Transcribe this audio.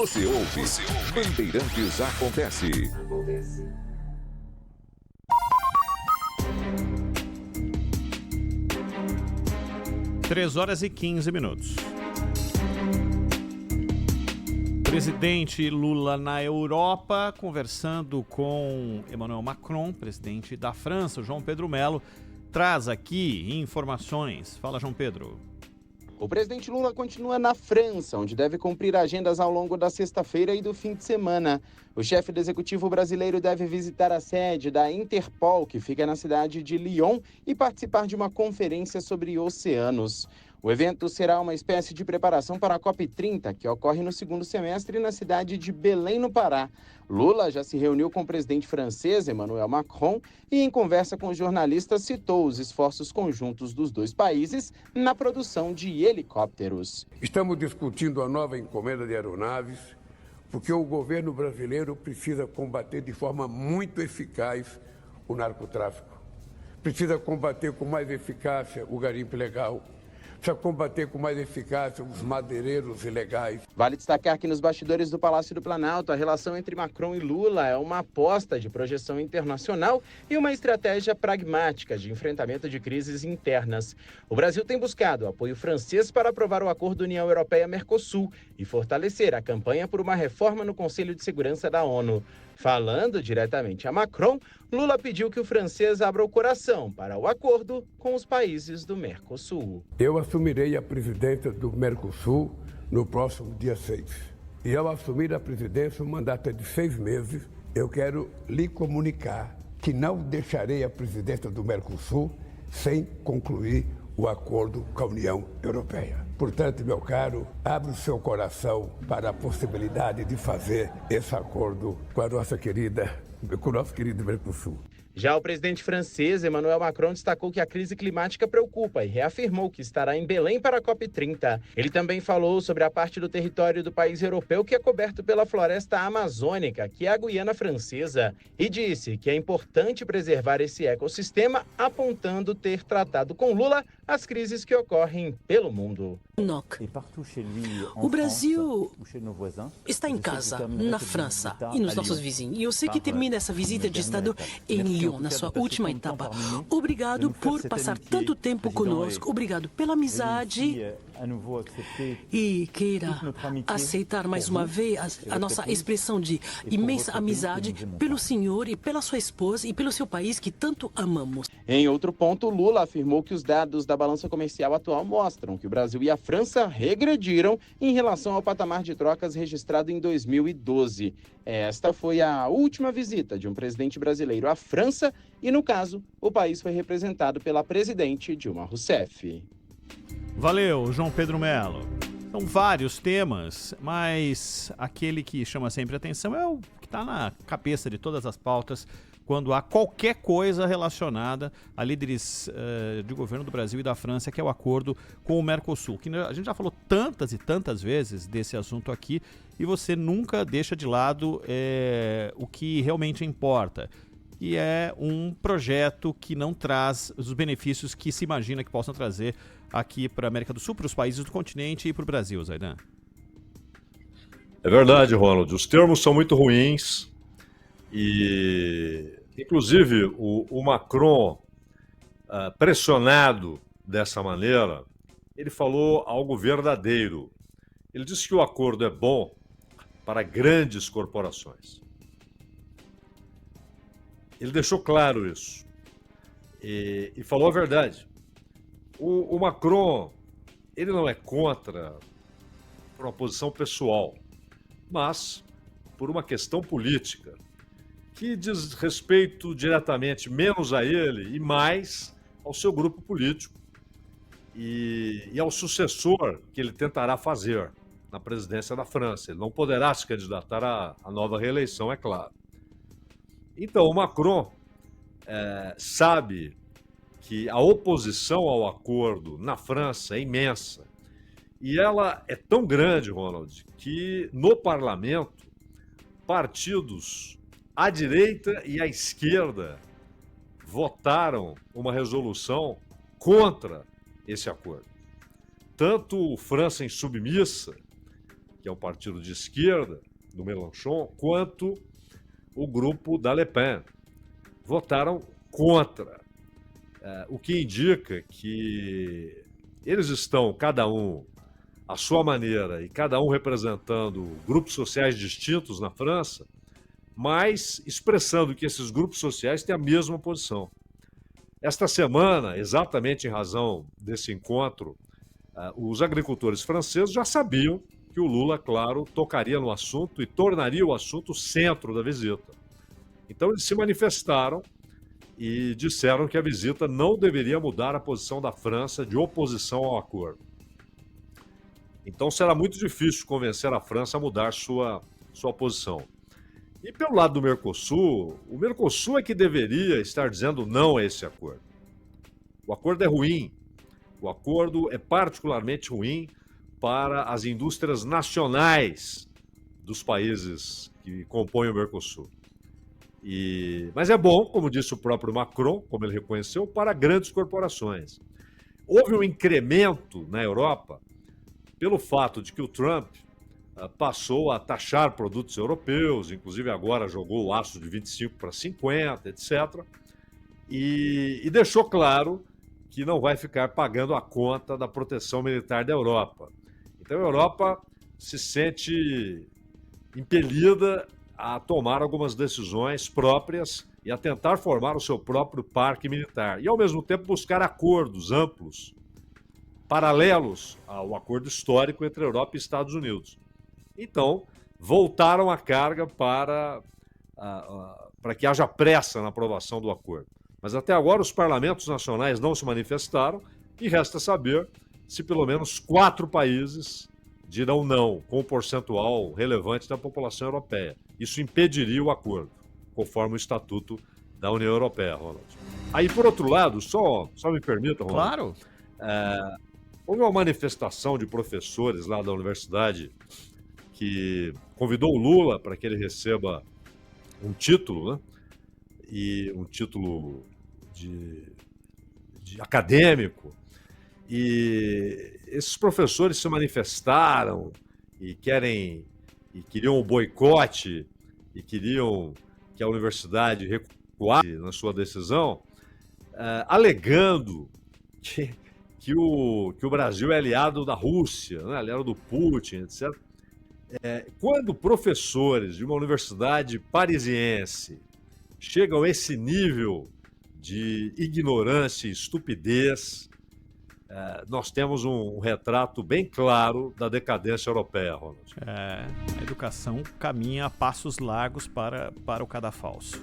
Você ouve, Bandeirantes Acontece. 3h15. Presidente Lula na Europa, conversando com Emmanuel Macron, presidente da França. O João Pedro Melo traz aqui informações. Fala, João Pedro. O presidente Lula continua na França, onde deve cumprir agendas ao longo da sexta-feira e do fim de semana. O chefe do executivo brasileiro deve visitar a sede da Interpol, que fica na cidade de Lyon, e participar de uma conferência sobre oceanos. O evento será uma espécie de preparação para a COP30, que ocorre no segundo semestre na cidade de Belém, no Pará. Lula já se reuniu com o presidente francês, Emmanuel Macron, e em conversa com jornalistas citou os esforços conjuntos dos dois países na produção de helicópteros. Estamos discutindo a nova encomenda de aeronaves, porque o governo brasileiro precisa combater de forma muito eficaz o narcotráfico. Precisa combater com mais eficácia o garimpo ilegal. Precisa combater com mais eficácia os madeireiros ilegais. Vale destacar que nos bastidores do Palácio do Planalto, a relação entre Macron e Lula é uma aposta de projeção internacional e uma estratégia pragmática de enfrentamento de crises internas. O Brasil tem buscado apoio francês para aprovar o acordo União Europeia-Mercosul e fortalecer a campanha por uma reforma no Conselho de Segurança da ONU. Falando diretamente a Macron, Lula pediu que o francês abra o coração para o acordo com os países do Mercosul. Eu assumirei a presidência do Mercosul no próximo dia 6. E ao assumir a presidência, um mandato de 6 meses, eu quero lhe comunicar que não deixarei a presidência do Mercosul sem concluir o acordo com a União Europeia. Portanto, meu caro, abre o seu coração para a possibilidade de fazer esse acordo com o nosso querido Mercosul. Já o presidente francês, Emmanuel Macron, destacou que a crise climática preocupa e reafirmou que estará em Belém para a COP30. Ele também falou sobre a parte do território do país europeu que é coberto pela floresta amazônica, que é a Guiana Francesa, e disse que é importante preservar esse ecossistema, apontando ter tratado com Lula as crises que ocorrem pelo mundo. O Brasil está em casa, na França e nos nossos vizinhos. E eu sei que termina essa visita de Estado em Lyon, na sua última etapa. Obrigado por passar tanto tempo conosco. Obrigado pela amizade. E queira aceitar mais uma vez a nossa expressão de imensa amizade pelo senhor e pela sua esposa e pelo seu país que tanto amamos. Em outro ponto, Lula afirmou que os dados da balança comercial atual mostram que o Brasil e a França regrediram em relação ao patamar de trocas registrado em 2012. Esta foi a última visita de um presidente brasileiro à França e, no caso, o país foi representado pela presidente Dilma Rousseff. Valeu, João Pedro Melo. São vários temas, mas aquele que chama sempre atenção é o que está na cabeça de todas as pautas quando há qualquer coisa relacionada a líderes de governo do Brasil e da França, que é o acordo com o Mercosul. Que a gente já falou tantas e tantas vezes desse assunto aqui e você nunca deixa de lado o que realmente importa. E é um projeto que não traz os benefícios que se imagina que possam trazer aqui para a América do Sul, para os países do continente e para o Brasil, Zaidan. É verdade, Ronald. Os termos são muito ruins e, inclusive, o Macron, pressionado dessa maneira, ele falou algo verdadeiro. Ele disse que o acordo é bom para grandes corporações. Ele deixou claro isso e falou a verdade. O Macron, ele não é contra por uma posição pessoal, mas por uma questão política que diz respeito diretamente menos a ele e mais ao seu grupo político e ao sucessor que ele tentará fazer na presidência da França. Ele não poderá se candidatar à nova reeleição, é claro. Então, o Macron sabe que a oposição ao acordo na França é imensa. E ela é tão grande, Ronald, que no parlamento, partidos à direita e à esquerda votaram uma resolução contra esse acordo. Tanto França Insubmissa que é o partido de esquerda do Mélenchon, quanto o grupo da Le Pen. Votaram contra, o que indica que eles estão, cada um à sua maneira, e cada um representando grupos sociais distintos na França, mas expressando que esses grupos sociais têm a mesma posição. Esta semana, exatamente em razão desse encontro, os agricultores franceses já sabiam que o Lula, claro, tocaria no assunto e tornaria o assunto o centro da visita. Então eles se manifestaram e disseram que a visita não deveria mudar a posição da França de oposição ao acordo. Então será muito difícil convencer a França a mudar sua posição. E pelo lado do Mercosul, o Mercosul é que deveria estar dizendo não a esse acordo. O acordo é ruim. O acordo é particularmente ruim para as indústrias nacionais dos países que compõem o Mercosul. Mas é bom, como disse o próprio Macron, como ele reconheceu, para grandes corporações. Houve um incremento na Europa pelo fato de que o Trump passou a taxar produtos europeus, inclusive agora jogou o aço de 25 para 50, etc. E deixou claro que não vai ficar pagando a conta da proteção militar da Europa. Então a Europa se sente impelida a tomar algumas decisões próprias e a tentar formar o seu próprio parque militar. E, ao mesmo tempo, buscar acordos amplos, paralelos ao acordo histórico entre a Europa e Estados Unidos. Então, voltaram a carga para que haja pressa na aprovação do acordo. Mas até agora os parlamentos nacionais não se manifestaram e resta saber se pelo menos 4 países dirão não, com um percentual relevante da população europeia. Isso impediria o acordo, conforme o Estatuto da União Europeia, Ronald. Aí, por outro lado, só me permita, Ronald. Claro. Houve uma manifestação de professores lá da universidade que convidou o Lula para que ele receba um título, né? E um título de acadêmico. E esses professores se manifestaram e queriam o boicote e queriam que a universidade recuasse na sua decisão, alegando que o Brasil é aliado da Rússia, né? Aliado do Putin, etc. Quando professores de uma universidade parisiense chegam a esse nível de ignorância e estupidez, nós temos um retrato bem claro da decadência europeia, Ronald. A educação caminha a passos largos para o cadafalso.